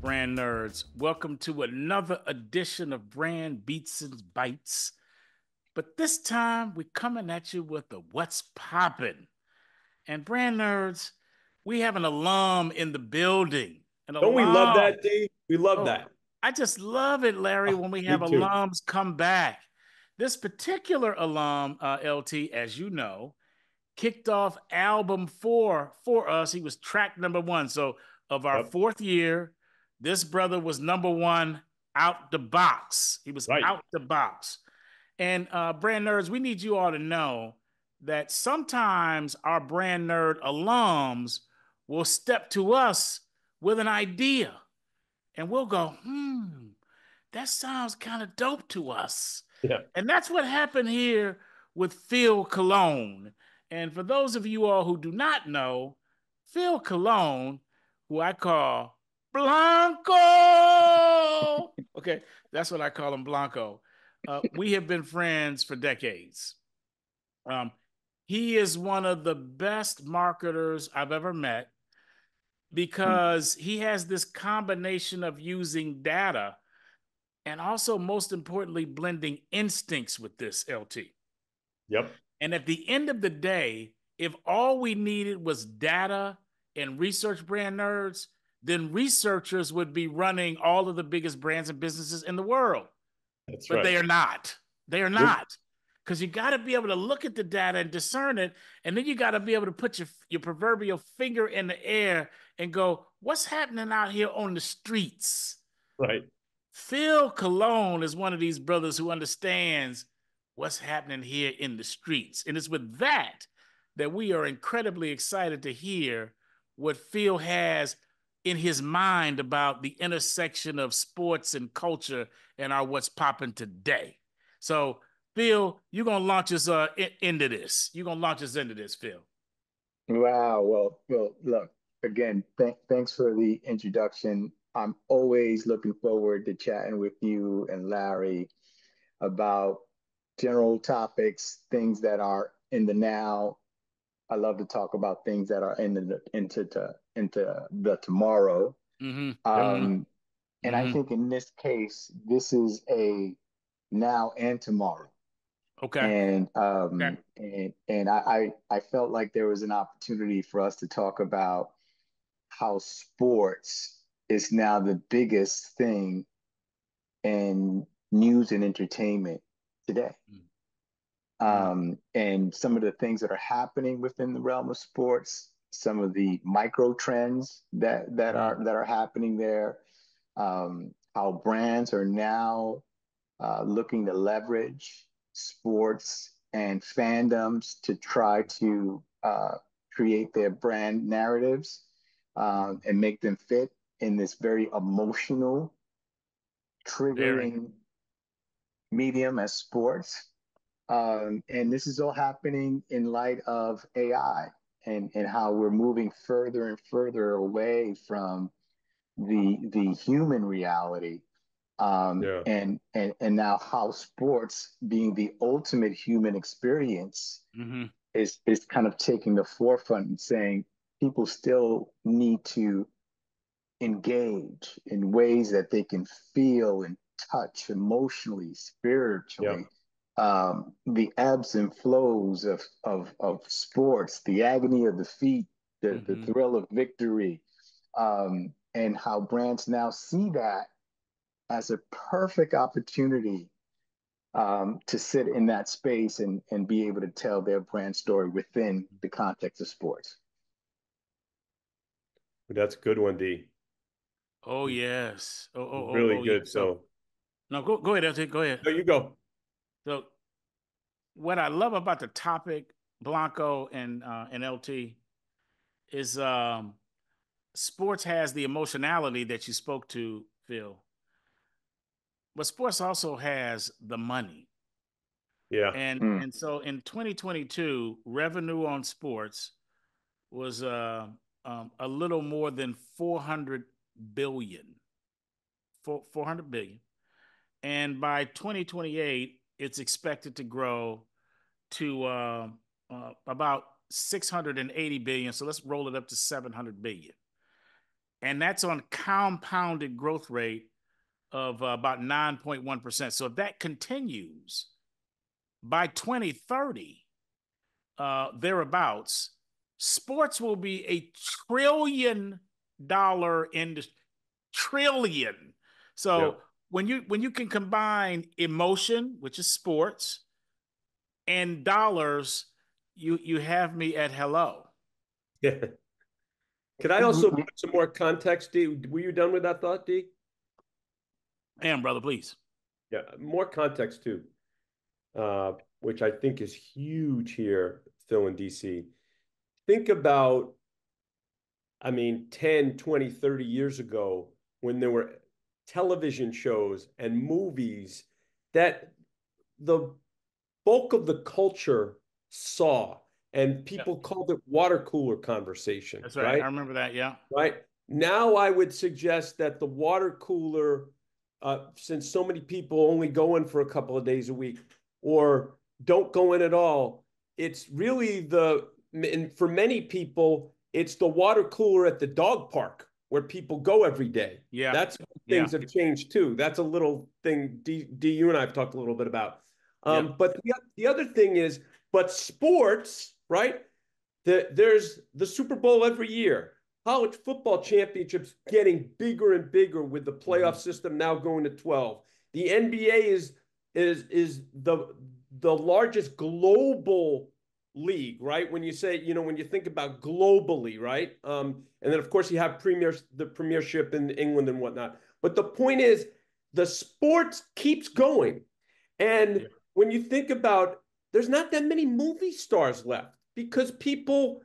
Brand Nerds. Welcome to another edition of Brand Beats and Bytes. But this time we're coming at you with the What's Poppin'. And Brand Nerds, we have an alum in the building. An Don't we love alum. that, D? We love Oh, that. I just love it, Larry, Oh, when we have me too. alums come back. This particular alum, LT, as you know, kicked off album four for us. He was track number one. So of our Yep. fourth year, this brother was number one out the box. He was Right. out the box. And brand nerds, we need you all to know that sometimes our brand nerd alums will step to us with an idea and we'll go, that sounds kind of dope to us. Yeah. And that's what happened here with Phil Colón. And for those of you all who do not know, Phil Colón, who I call Blanco. Okay, that's what I call him, Blanco. We have been friends for decades. Um, he is one of the best marketers I've ever met because he has this combination of using data and also, most importantly, blending instincts with this, LT. Yep. And at the end of the day, if all we needed was data and research brand nerds, then researchers would be running all of the biggest brands and businesses in the world. That's But right. they are not. They are Nope. not. Because you got to be able to look at the data and discern it. And then you got to be able to put your proverbial finger in the air and go, what's happening out here on the streets? Right. Phil Colón is one of these brothers who understands what's happening here in the streets. And it's with that that we are incredibly excited to hear what Phil has in his mind about the intersection of sports and culture and our What's Poppin' today. So, Phil, you're going to launch us into this. You're going to launch us into this, Phil. Wow. Well, look, again, thanks for the introduction. I'm always looking forward to chatting with you and Larry about general topics, things that are in the now. I love to talk about things that are into the tomorrow. Mm-hmm. Um, and I Mm-hmm. think in this case, this is a now and tomorrow. Okay. And Okay. I felt like there was an opportunity for us to talk about how sports is now the biggest thing in news and entertainment today. Mm-hmm. And some of the things that are happening within the realm of sports, some of the micro trends that are happening there, how brands are now looking to leverage sports and fandoms to try to create their brand narratives and make them fit in this very emotional, Very. triggering medium as sports. And this is all happening in light of AI and how we're moving further and further away from the human reality Yeah. and now how sports being the ultimate human experience Mm-hmm. is kind of taking the forefront and saying people still need to engage in ways that they can feel and touch emotionally, Yeah. spiritually. The ebbs and flows of sports, the agony of defeat, the Mm-hmm. thrill of victory, and how brands now see that as a perfect opportunity to sit in that space and be able to tell their brand story within the context of sports. That's a good one, D. Oh yes. Really Yeah. good. So So, no, go ahead, LT. Go ahead. there you go. So what I love about the topic, Blanco and LT, is sports has the emotionality that you spoke to, Phil. But sports also has the money. Yeah. Mm. And so in 2022, revenue on sports was a little more than 400 billion. 400 billion. And by 2028, it's expected to grow to about 680 billion. So let's roll it up to 700 billion. and that's on compounded growth rate of about 9.1%. So if that continues by 2030, thereabouts, sports will be a $1 trillion industry. Trillion. So when you can combine emotion, which is sports, and dollars, you have me at hello. Yeah. Could I also put some more context, D? Were you done with that thought, D? I am, brother, please. Yeah, more context too, which I think is huge here, Phil, in DC. Think about, I mean, 10, 20, 30 years ago, when there were television shows and movies that the bulk of the culture saw, and people called it water cooler conversation. That's right. I remember that. Yeah. Right. Now I would suggest that the water cooler, since so many people only go in for a couple of days a week or don't go in at all, it's really and for many people, it's the water cooler at the dog park where people go every day. Yeah. That's things have changed too. That's a little thing D, you and I have talked a little bit about. But the other thing is, but sports, right? There's the Super Bowl every year. College football championships getting bigger and bigger with the playoff system now going to 12. The NBA is the largest global league, right? When you say, when you think about globally, right? And then of course you have the premiership in England and whatnot. But the point is, the sports keeps going. And when you think about, there's not that many movie stars left because people,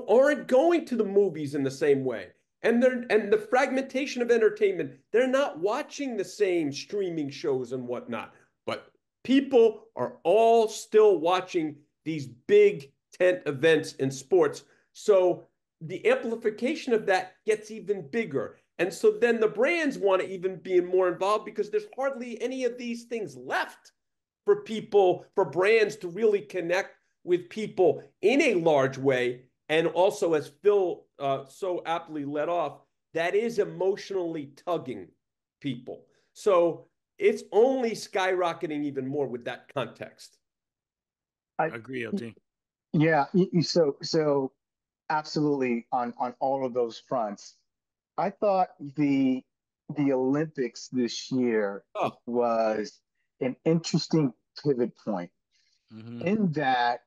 aren't going to the movies in the same way. And the fragmentation of entertainment, they're not watching the same streaming shows and whatnot. But people are all still watching these big tent events in sports. So the amplification of that gets even bigger. And so then the brands want to even be more involved because there's hardly any of these things left for people, for brands to really connect with people in a large way. And also, as Phil so aptly led off, that is emotionally tugging people. So it's only skyrocketing even more with that context. I agree, LT. Yeah, so absolutely on all of those fronts. I thought the Olympics this year was an interesting pivot point in that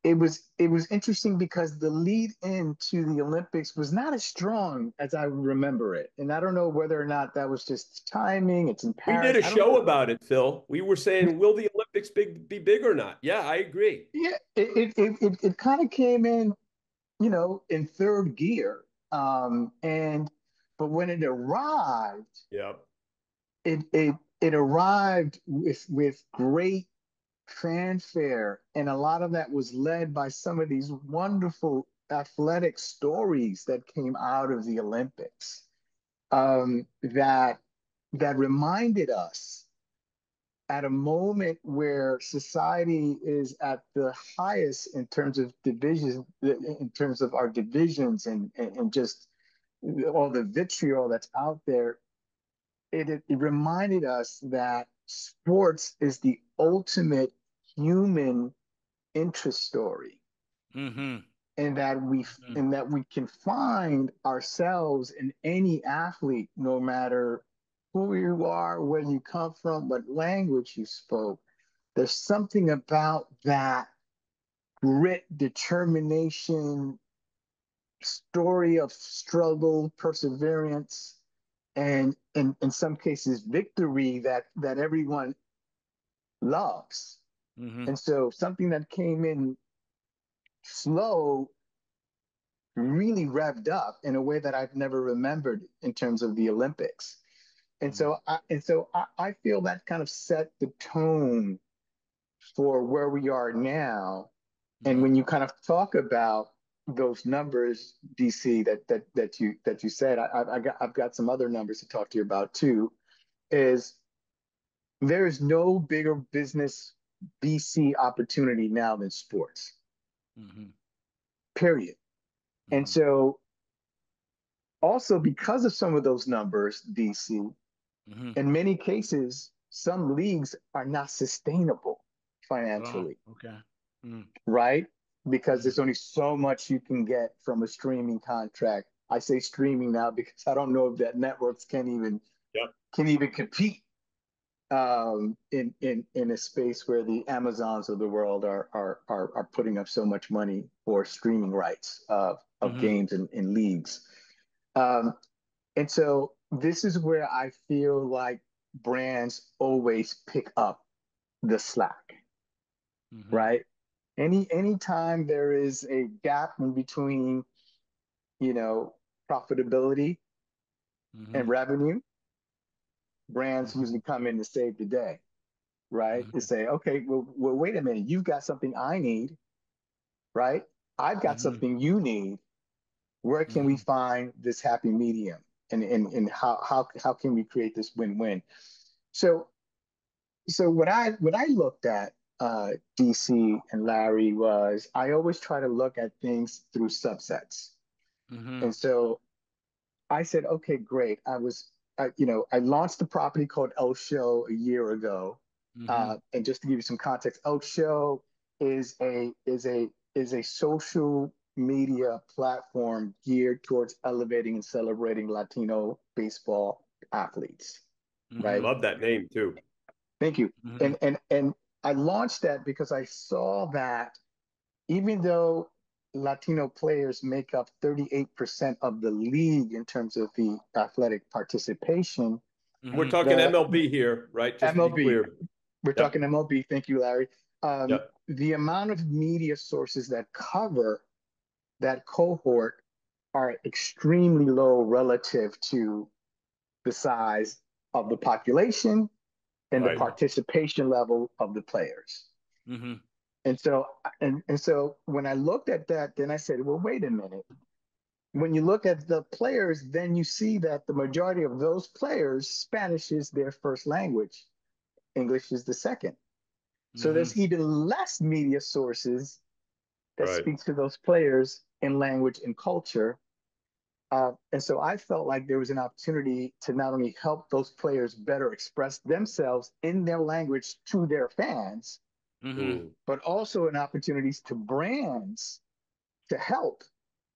it was interesting because the lead into the Olympics was not as strong as I remember it. And I don't know whether or not that was just timing. It's in Paris. We did a show about it, Phil. We were saying, will the Olympics be big or not? Yeah, I agree. Yeah, it kind of came in, in third gear. But when it arrived, it arrived with great fanfare, and a lot of that was led by some of these wonderful athletic stories that came out of the Olympics, that reminded us at a moment where society is at the highest in terms of division, in terms of our divisions and just all the vitriol that's out there. It reminded us that sports is the ultimate human interest story, and that we can find ourselves in any athlete, no matter who you are, where you come from, what language you spoke. There's something about that grit, determination, story of struggle, perseverance, and in some cases victory that everyone loves. And so something that came in slow really revved up in a way that I've never remembered in terms of the Olympics. And so I feel that kind of set the tone for where we are now. And when you kind of talk about those numbers, DC, that you said, I've got some other numbers to talk to you about too. Is there is no bigger business VC opportunity now than sports. Period. And so also because of some of those numbers, DC, in many cases, some leagues are not sustainable financially. Okay. Right? Because there's only so much you can get from a streaming contract. I say streaming now because I don't know if that networks can even compete in a space where the Amazons of the world are putting up so much money for streaming rights of games and leagues. And so this is where I feel like brands always pick up the slack, right? Anytime there is a gap in between, profitability and revenue, brands usually come in to save the day, right? To say, okay, well, wait a minute, you've got something I need, right? I've got something you need. Where can we find this happy medium? And how can we create this win-win? So what I looked at, DC and Larry, was I always try to look at things through subsets. And so I said, okay, great. I launched a property called El Show a year ago. And just to give you some context, El Show is a social media platform geared towards elevating and celebrating Latino baseball athletes. Right. Love that name too. Thank you. And I launched that because I saw that even though Latino players make up 38% of the league in terms of the athletic participation. We're talking MLB here, right? Just MLB. To be clear. We're talking MLB. Thank you, Larry. The amount of media sources that cover that cohort are extremely low relative to the size of the population and the participation level of the players. And so when I looked at that, then I said, well, wait a minute. When you look at the players, then you see that the majority of those players, Spanish is their first language. English is the second. So there's even less media sources that speak to those players in language and culture. And so I felt like there was an opportunity to not only help those players better express themselves in their language to their fans, but also an opportunity to brands to help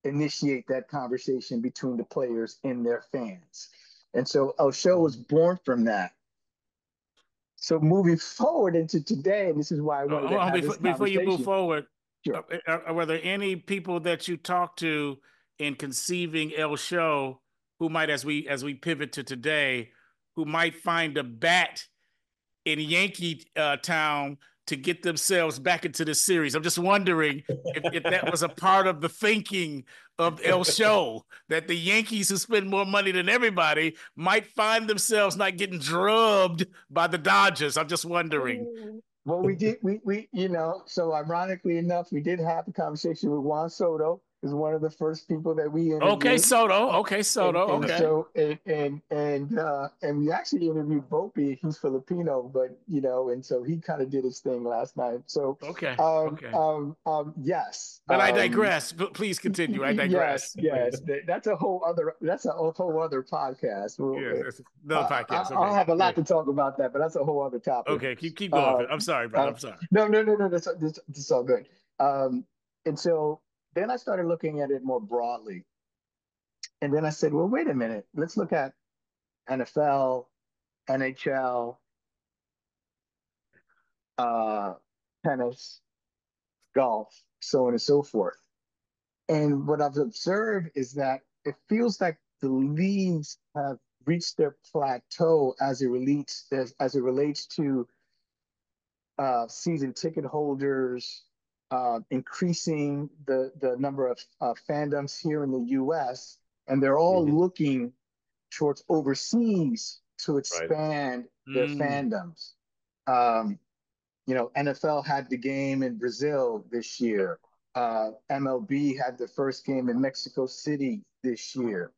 initiate that conversation between the players and their fans. And so El Show was born from that. So moving forward into today, and this is why I wanted to have this conversation. Before you move forward, sure. Were there any people that you talked to in conceiving El Show who might, as we pivot to today, who might find a bat in Yankee town to get themselves back into the series? I'm just wondering if that was a part of the thinking of El Show, that the Yankees, who spend more money than everybody, might find themselves not getting drubbed by the Dodgers. I'm just wondering. Well, we so ironically enough, we did have a conversation with Juan Soto, is one of the first people that we interviewed. Okay, Soto. Okay. And we actually interviewed Volpe. He's Filipino, but and so he kind of did his thing last night. So yes. But I digress. Please continue. I digress. Yes. That's a whole other podcast. Another podcast. I'll have a lot to talk about that, but that's a whole other topic. Okay, keep going. I'm sorry, brother. I'm sorry. No. That's all good. And so then I started looking at it more broadly. And then I said, well, wait a minute. Let's look at NFL, NHL, tennis, golf, so on and so forth. And what I've observed is that it feels like the leagues have reached their plateau as it relates to season ticket holders, increasing the number of fandoms here in the U.S., and they're all looking towards overseas to expand their fandoms. NFL had the game in Brazil this year. MLB had the first game in Mexico City this year.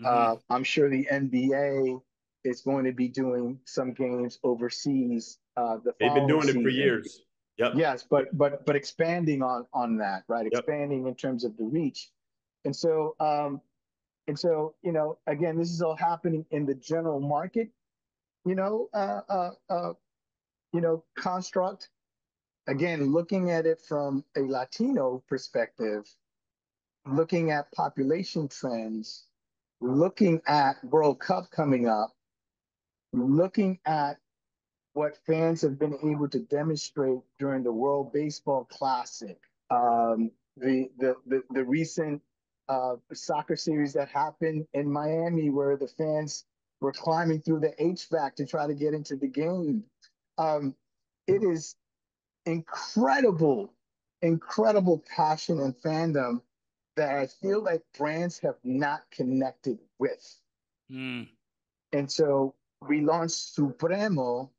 I'm sure the NBA is going to be doing some games overseas. They've been doing it for years. Yep. Yes, but expanding on that, right? Expanding in terms of the reach. And so And so, again, this is all happening in the general market, you know, uh, uh, uh, construct. Again, looking at it from a Latino perspective, looking at population trends, looking at World Cup coming up, looking at what fans have been able to demonstrate during the World Baseball Classic, the recent soccer series that happened in Miami, where the fans were climbing through the HVAC to try to get into the game. It is incredible, incredible passion and fandom that I feel like brands have not connected with. Mm. And so we launched Supremo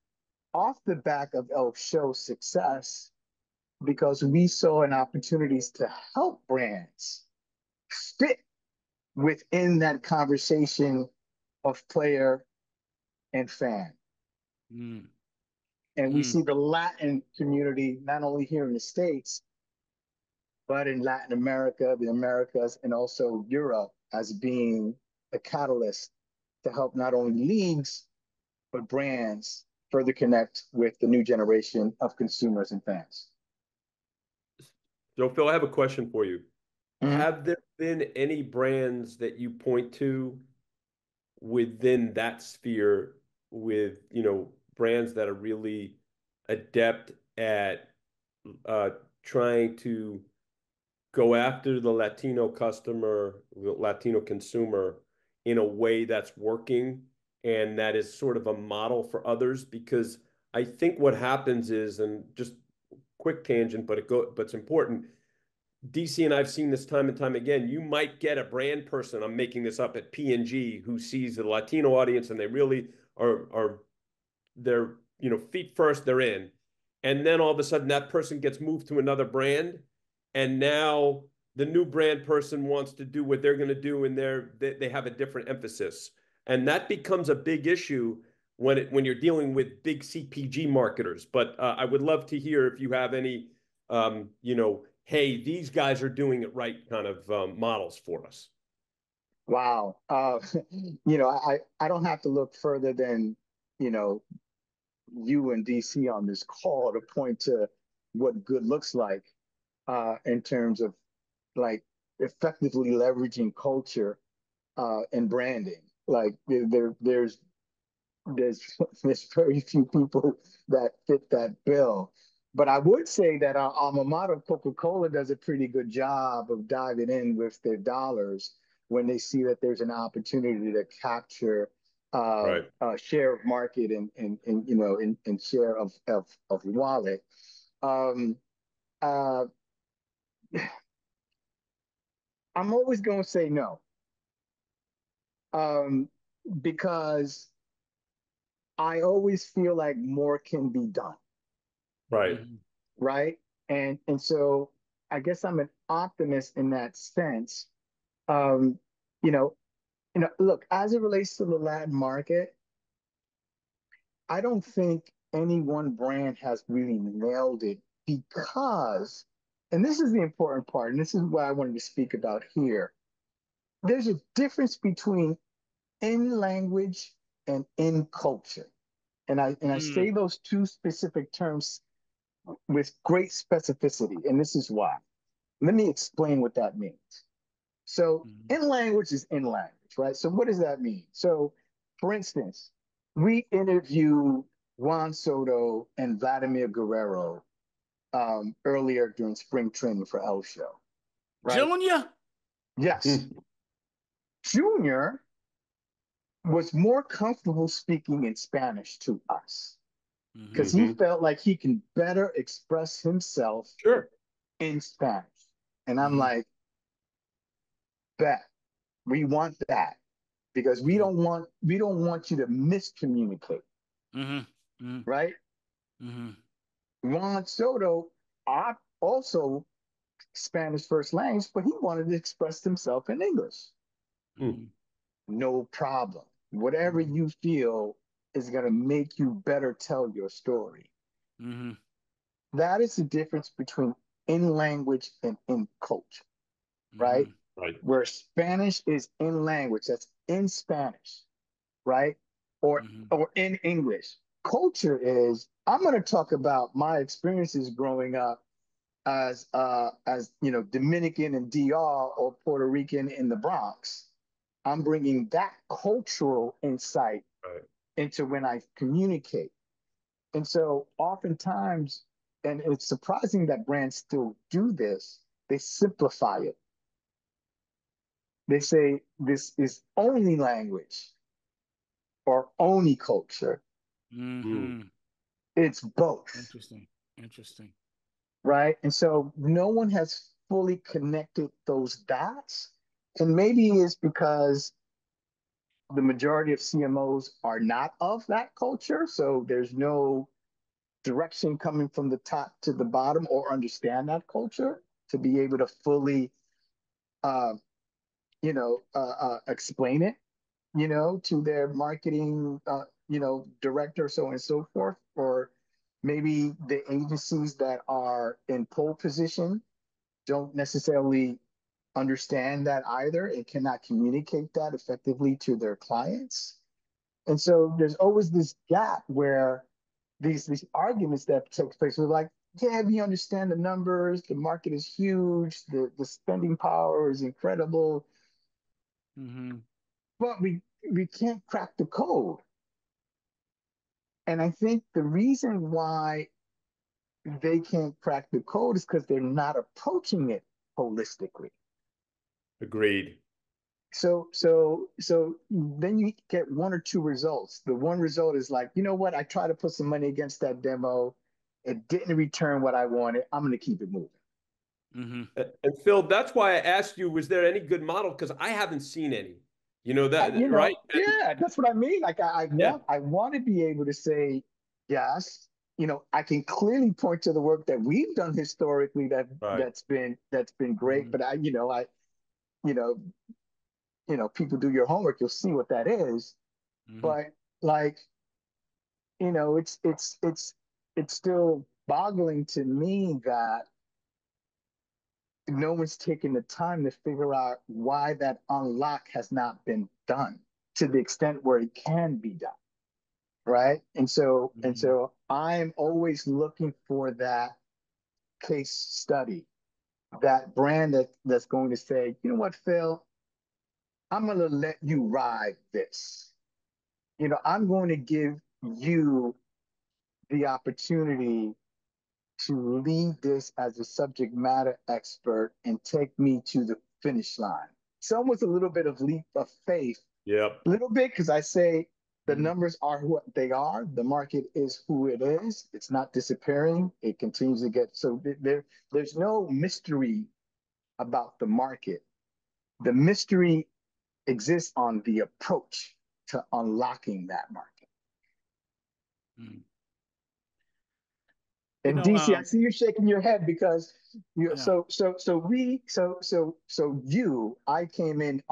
off the back of El Show's success because we saw an opportunities to help brands fit within that conversation of player and fan. Mm. And we see the Latin community, not only here in the States, but in Latin America, the Americas, and also Europe as being a catalyst to help not only leagues, but brands further connect with the new generation of consumers and fans. So, Phil, I have a question for you. Mm-hmm. Have there been any brands that you point to within that sphere with, brands that are really adept at trying to go after the Latino customer, the Latino consumer in a way that's working and that is sort of a model for others? Because I think what happens is, and just quick tangent, but it's important. DC and I've seen this time and time again. You might get a brand person, I'm making this up, at P&G who sees the Latino audience and they really are they're, feet first, they're in. And then all of a sudden that person gets moved to another brand. And now the new brand person wants to do what they're going to do, and they have a different emphasis. And that becomes a big issue when you're dealing with big CPG marketers. But I would love to hear if you have any, hey, these guys are doing it right kind of models for us. Wow. I don't have to look further than, you and DC on this call to point to what good looks like in terms of like effectively leveraging culture and branding. Like there's there's very few people that fit that bill. But I would say that our alma mater, Coca-Cola, does a pretty good job of diving in with their dollars when they see that there's an opportunity to capture Right. share of market and share of wallet. Um, uh, I'm always going to say no because I always feel like more can be done. Right. Right. And so I guess I'm an optimist in that sense. Um, you know, look, as it relates to the Latin market, I don't think any one brand has really nailed it because, and this is the important part, and this is what I wanted to speak about here. There's a difference between in language and in culture. And I say those two specific terms with great specificity, and this is why. Let me explain what that means. So, in language is in language, right? So, what does that mean? So, for instance, we interviewed Juan Soto and Vladimir Guerrero earlier during spring training for El Show, right? Junior? Yes. Junior was more comfortable speaking in Spanish to us because he felt like he can better express himself in Spanish. And I'm like, bet we want that because we don't want you to miscommunicate, right? Juan Soto also Spanish first language, but he wanted to express himself in English. No problem. Whatever you feel is going to make you better tell your story. That is the difference between in language and in culture, right? Right. where Spanish is in language, that's in Spanish, right? Or in English. Culture is, I'm going to talk about my experiences growing up as you know, Dominican and DR or Puerto Rican in the Bronx. I'm bringing that cultural insight into when I communicate. And so oftentimes, and it's surprising that brands still do this, they simplify it. They say this is only language or only culture. It's both. Interesting. Interesting. Right? And so no one has fully connected those dots. And maybe it's because the majority of CMOs are not of that culture. So there's no direction coming from the top to the bottom or understand that culture to be able to fully, uh, explain it, to their marketing, director, so on and so forth. Or maybe the agencies that are in pole position don't necessarily understand that either and cannot communicate that effectively to their clients. And so there's always this gap where these arguments that take place are like, yeah, we understand the numbers, the market is huge, the spending power is incredible, but we can't crack the code. And I think the reason why they can't crack the code is because they're not approaching it holistically. Agreed. So then you get one or two results. The one result is like, you know what? I tried to put some money against that demo. It didn't return what I wanted. I'm going to keep it moving. And Phil, that's why I asked you, was there any good model? Because I haven't seen any. You know that, right? Yeah, that's what I mean. Like I want to be able to say, yes, I can clearly point to the work that we've done historically that's been great. But people do your homework, you'll see what that is. But like, it's still boggling to me that no one's taken the time to figure out why that unlock has not been done to the extent where it can be done. Right. And so I'm always looking for that case study, that brand that's going to say, you know what, Phil, I'm going to let you ride this. I'm going to give you the opportunity to lead this as a subject matter expert and take me to the finish line. It's almost a little bit of leap of faith. Yep. A little bit, because I say the numbers are what they are. The market is who it is. It's not disappearing. It continues to get, so there's no mystery about the market. The mystery exists on the approach to unlocking that market. And DC, I see you shaking your head because I came in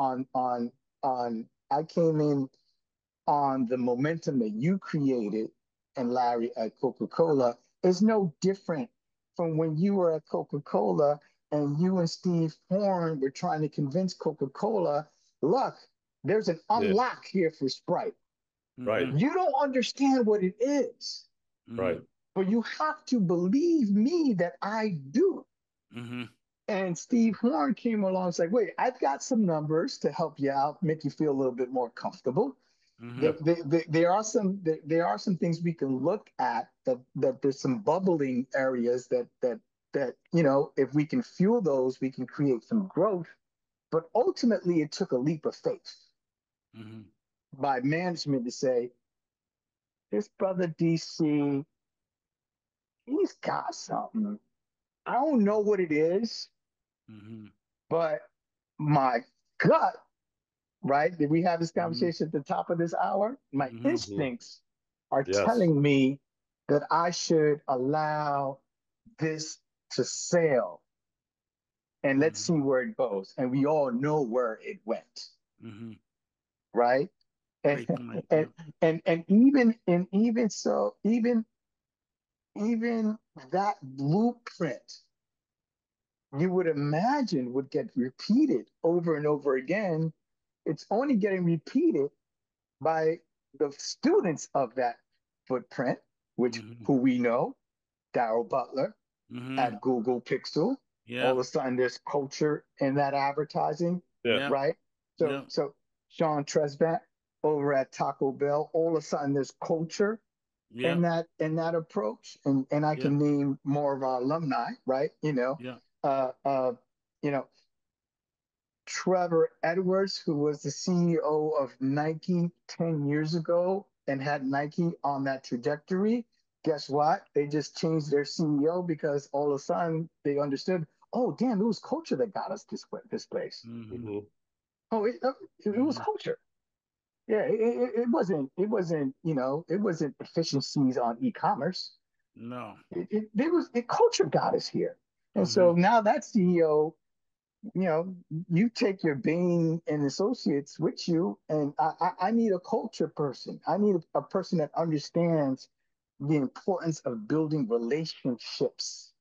on the momentum that you created, and Larry at Coca-Cola is no different from when you were at Coca-Cola and you and Steve Horn were trying to convince Coca-Cola, look, there's an unlock here for Sprite. Right. You don't understand what it is. Right. But you have to believe me that I do. And Steve Horn came along and said, wait, I've got some numbers to help you out, make you feel a little bit more comfortable. There are some things we can look at that there's some bubbling areas that if we can fuel those, we can create some growth. But ultimately, it took a leap of faith by management to say, this brother DC, he's got something. I don't know what it is, but my gut, right? Did we have this conversation at the top of this hour? My instincts are telling me that I should allow this to sail. And let's see where it goes. And we all know where it went. Right? And even that blueprint you would imagine would get repeated over and over again. It's only getting repeated by the students of that footprint, which who we know, Daryl Butler at Google Pixel. All of a sudden, there's culture in that advertising, right? So Sean Tresvant over at Taco Bell. All of a sudden, there's culture in that approach, and I can name more of our alumni, right? You know, Trevor Edwards, who was the CEO of Nike 10 years ago and had Nike on that trajectory. Guess what? They just changed their CEO because all of a sudden they understood, oh, damn, it was culture that got us this place. Mm-hmm. Oh, it was culture. Yeah, it wasn't, it wasn't efficiencies on e-commerce. No. Culture got us here. And so now that CEO, you take your Bain and associates with you, and I need a culture person. I need a person that understands the importance of building relationships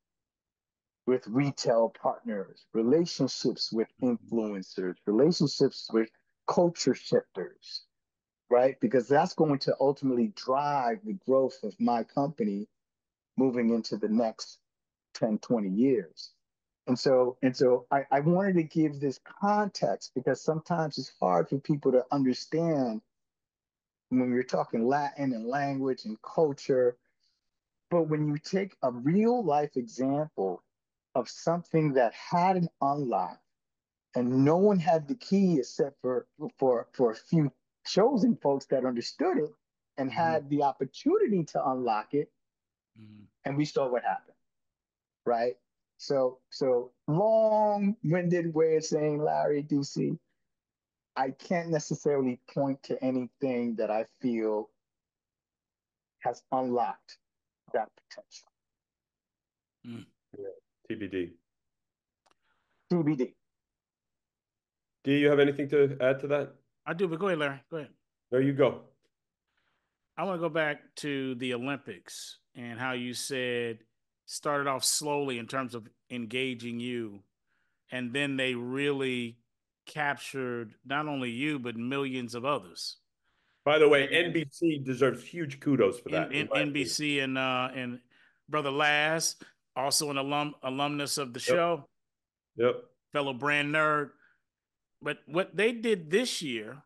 with retail partners, relationships with influencers, relationships with culture shifters, right? Because that's going to ultimately drive the growth of my company moving into the next 10, 20 years. And so I wanted to give this context because sometimes it's hard for people to understand when you're talking Latin and language and culture. But when you take a real life example of something that had an unlock and no one had the key except for a few chosen folks that understood it and had the opportunity to unlock it, and we saw what happened, right? So long-winded way of saying, Larry, DC, I can't necessarily point to anything that I feel has unlocked that potential. Yeah. TBD. TBD. Do you have anything to add to that? I do, but go ahead, Larry. Go ahead. There you go. I want to go back to the Olympics and how you said started off slowly in terms of engaging you, and then they really captured not only you but millions of others. By the way, NBC deserves huge kudos for that. NBC and Brother Laz, also an alumnus of the show. Yep. Fellow brand nerd. But what they did this year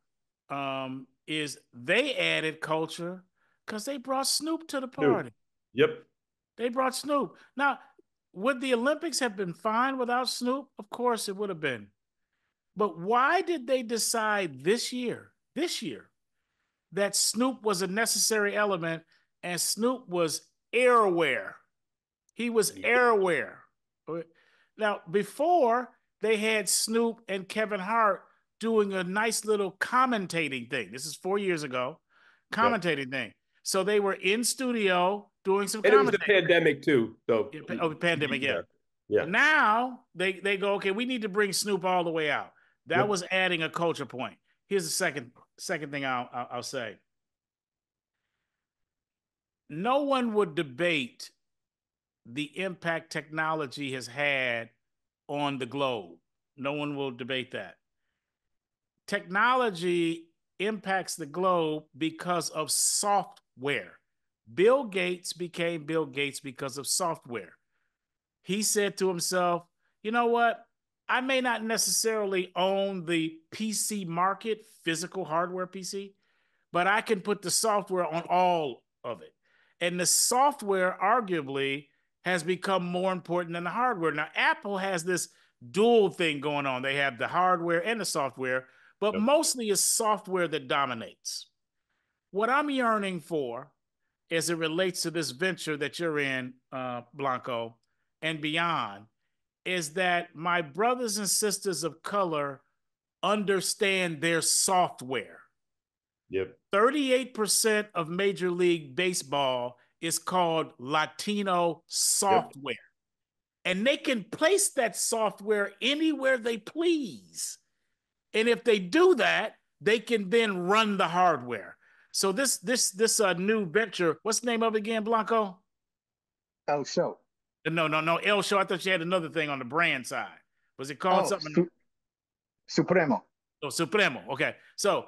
is they added culture because they brought Snoop to the party. Yep. They brought Snoop. Now, would the Olympics have been fine without Snoop? Of course it would have been. But why did they decide this year, that Snoop was a necessary element and Snoop was airware? He was airware. Now, before, they had Snoop and Kevin Hart doing a nice little commentating thing. This is 4 years ago, commentating thing. So they were in studio doing some commentating. And it was the pandemic too, though. Pandemic, yeah. Yeah. Now they go, okay, we need to bring Snoop all the way out. That was adding a culture point. Here's the second thing I'll say. No one would debate the impact technology has had on the globe. No one will debate that. Technology impacts the globe because of software. Bill Gates became Bill Gates because of software. He said to himself, you know what? I may not necessarily own the PC market, physical hardware PC, but I can put the software on all of it. And the software arguably has become more important than the hardware. Now, Apple has this dual thing going on. They have the hardware and the software, but mostly it's software that dominates. What I'm yearning for as it relates to this venture that you're in, Blanco, and beyond, is that my brothers and sisters of color understand their software. 38% of Major League Baseball is called Latino software. And they can place that software anywhere they please. And if they do that, they can then run the hardware. So this new venture, what's the name of it again, Blanco? El Show. No. El Show. I thought you had another thing on the brand side. Was it called Oh, something? Supremo. Oh, Supremo. Okay. So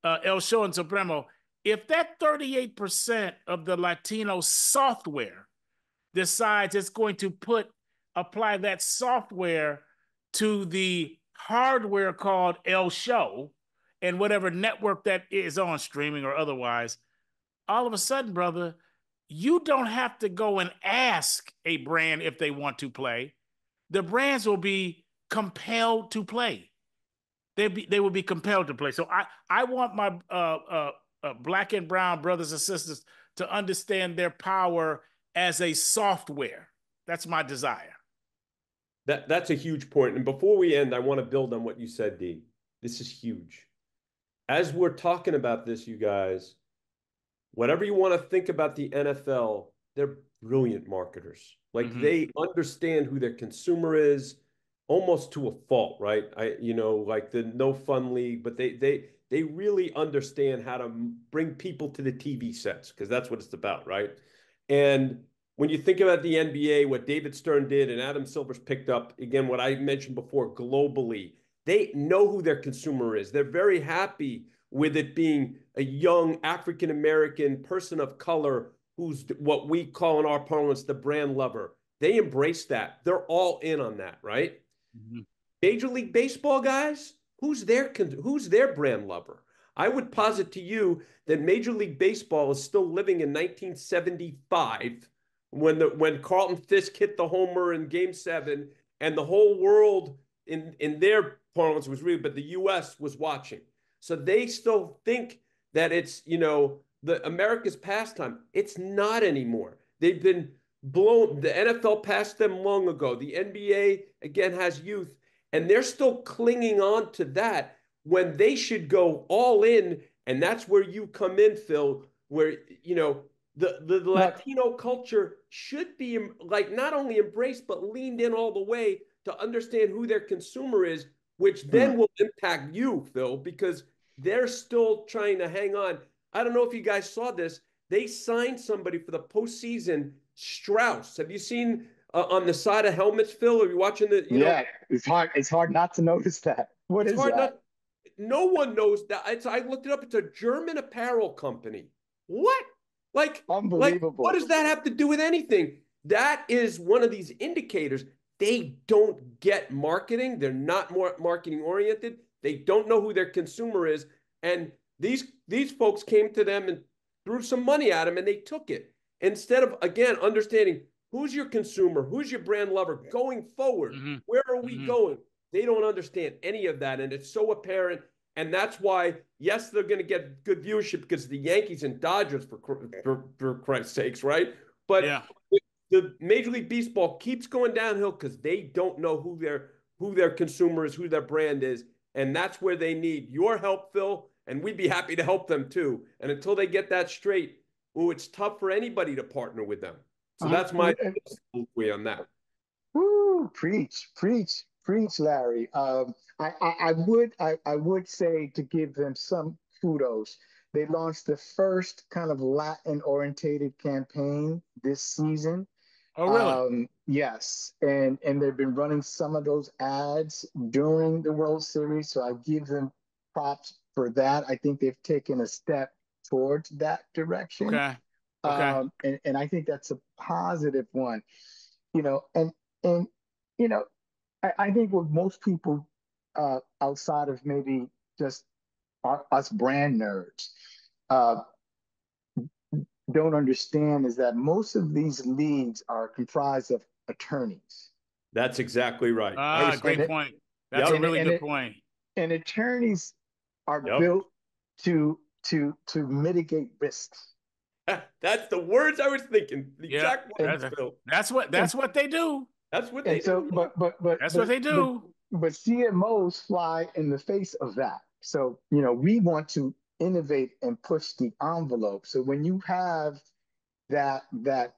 El Show and Supremo. If that 38% of the Latino software decides it's going to apply that software to the hardware called El Show and whatever network that is on, streaming or otherwise, all of a sudden, brother, you don't have to go and ask a brand if they want to play. The brands will be compelled to play. They will be compelled to play. So I want my black and brown brothers and sisters to understand their power as a software. That's my desire. That's a huge point. And before we end, I want to build on what you said, D. This is huge. As we're talking about this, you guys, whatever you want to think about the NFL, they're brilliant marketers. Like they understand who their consumer is almost to a fault, right? Like the no fun league, but they really understand how to bring people to the TV sets because that's what it's about, right? And when you think about the NBA, what David Stern did and Adam Silver's picked up, again, what I mentioned before, globally, they know who their consumer is. They're very happy with it being a young African-American person of color who's what we call in our parlance the brand lover. They embrace that. They're all in on that, right? Major League Baseball guys, who's their brand lover? I would posit to you that Major League Baseball is still living in 1975 when Carlton Fisk hit the homer in Game 7 and the whole world in their parlance was real, but the U.S. was watching. So they still think that it's, the America's pastime. It's not anymore. They've been blown. The NFL passed them long ago. The NBA, again, has youth, and they're still clinging on to that when they should go all in. And that's where you come in, Phil, where, the Latino culture should be like not only embraced, but leaned in all the way to understand who their consumer is, which then will impact you, Phil, because they're still trying to hang on. I don't know if you guys saw this. They signed somebody for the postseason, Strauss. Have you seen on the side of helmets, Phil? Are you watching the, Yeah, it's hard. It's hard not to notice that. What is that? No one knows that. I looked it up. It's a German apparel company. What? Like, Unbelievable. What does that have to do with anything? That is one of these indicators. They don't get marketing. They're not more marketing oriented. They don't know who their consumer is. And these folks came to them and threw some money at them, and they took it. Instead of, again, understanding who's your consumer, who's your brand lover going forward, where are we going? They don't understand any of that, and it's so apparent. And that's why, yes, they're going to get good viewership because the Yankees and Dodgers, for Christ's sakes, right? But the Major League Baseball keeps going downhill because they don't know who their consumer is, who their brand is, and that's where they need your help, Phil. And we'd be happy to help them too. And until they get that straight, it's tough for anybody to partner with them. So that's my way on that. Woo, preach, Larry. I would say to give them some kudos. They launched the first kind of Latin orientated campaign this season. Oh, really? Yes, and they've been running some of those ads during the World Series, so I give them props for that. I think they've taken a step towards that direction. Okay. And I think that's a positive one. And I think what most people outside of maybe just us brand nerds uh, don't understand is that most of these leagues are comprised of attorneys. That's exactly right. Great point. That's a really good point. And attorneys are built to mitigate risks. That's the words I was thinking. The exact words, that's what they do. That's what they do. But that's what they do. But CMOs fly in the face of that. So, we want to innovate and push the envelope. So when you have that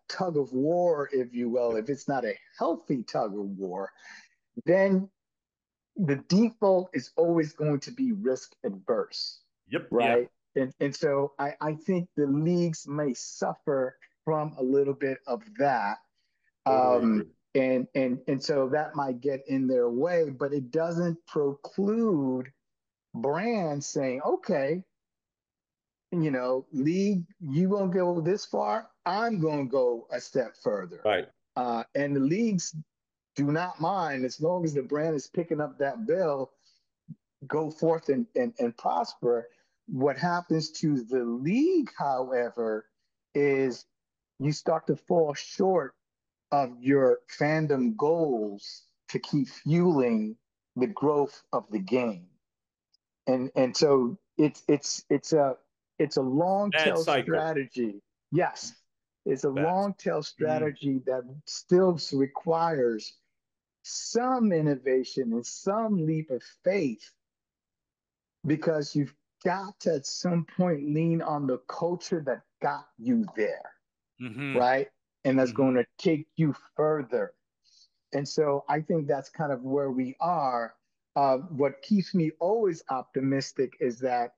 tug of war, if you will, if it's not a healthy tug of war, then the default is always going to be risk adverse. Yep. Right. Yeah. And so I think the leagues may suffer from a little bit of that. Totally agree. And so that might get in their way, but it doesn't preclude brands saying, okay, league, you won't go this far, I'm going to go a step further. Right. And the leagues do not mind, as long as the brand is picking up that bill, go forth and prosper. What happens to the league, however, is you start to fall short of your fandom goals to keep fueling the growth of the game. And so it's a long tail strategy. Yes, it's a long tail strategy that still requires some innovation and some leap of faith, because you've got to at some point lean on the culture that got you there, right? And that's going to take you further. And so I think that's kind of where we are. What keeps me always optimistic is that,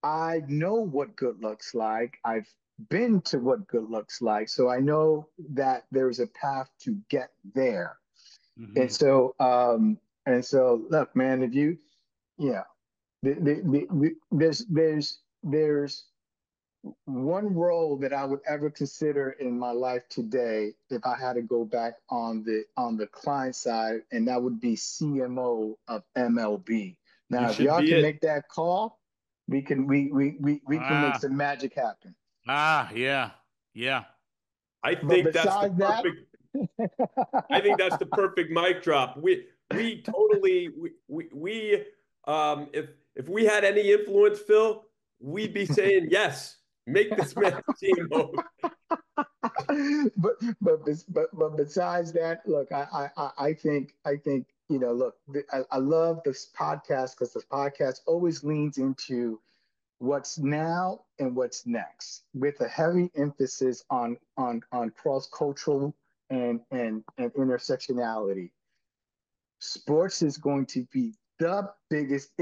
I know what good looks like. I've been to what good looks like. So I know that there's a path to get there. And so look, man, if you, there's one role that I would ever consider in my life today if I had to go back on the client side, and that would be CMO of MLB. Now, if y'all can make that call, we can make some magic happen. Yeah. I think that's the perfect. I think that's the perfect mic drop. We totally if we had any influence, Phil, we'd be saying yes. Make this man CMO. But besides that, look, I think look, I love this podcast because this podcast always leans into what's now and what's next, with a heavy emphasis on cross-cultural and intersectionality. Sports is going to be the biggest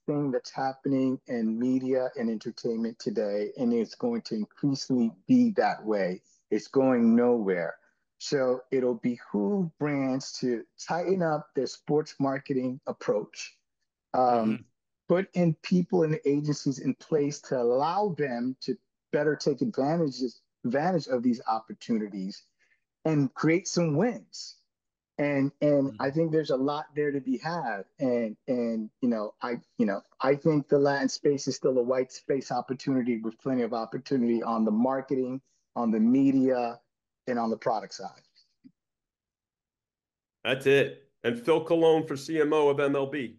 thing that's happening in media and entertainment today, and it's going to increasingly be that way. It's going nowhere. So it'll behoove brands to tighten up their sports marketing approach, put in people and agencies in place to allow them to better take advantage of these opportunities and create some wins. And I think there's a lot there to be had. And I think the Latin space is still a white space opportunity with plenty of opportunity on the marketing, on the media, and on the product side. That's it. And Phil Colón for CMO of MLB.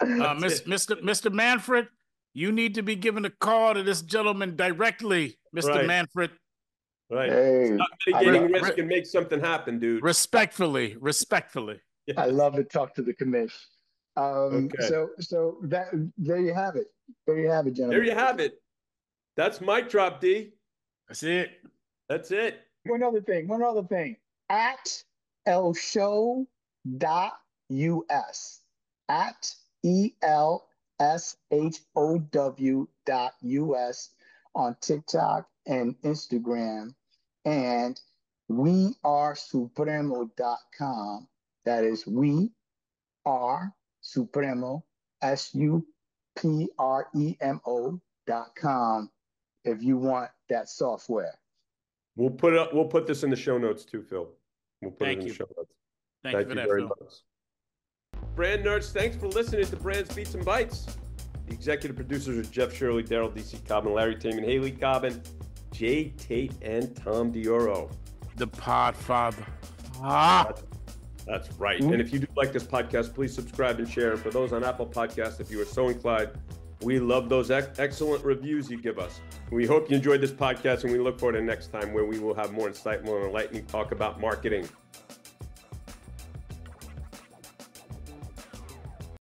Mr. Manfred, you need to be giving a call to this gentleman directly, Mr. Manfred. Right. Hey, stop mitigating risk and make something happen, dude. Respectfully. Yes. I love to talk to the commish. So there you have it. There you have it, gentlemen. There you have it. That's mic drop, D. That's it. One other thing. At elshow.us. At ELSHOW.US on TikTok and Instagram, and wearesupremo.com. That is We Are Supremo, SUPREMO.com, if you want that software. We'll put this in the show notes too, Phil. We'll put it in the show notes. Thank you very much. Brand Nerds, thanks for listening to Brands, Beats, and Bytes. The executive producers are Jeff Shirley, Daryl D.C. Cobbin, Larry Taman, Haley Cobbin, Jay Tate, and Tom Dioro. The Podfather. That's right. And if you do like this podcast, please subscribe and share. And for those on Apple Podcasts, if you are so inclined, we love those excellent reviews you give us. We hope you enjoyed this podcast, and we look forward to next time where we will have more insightful and enlightening talk about marketing.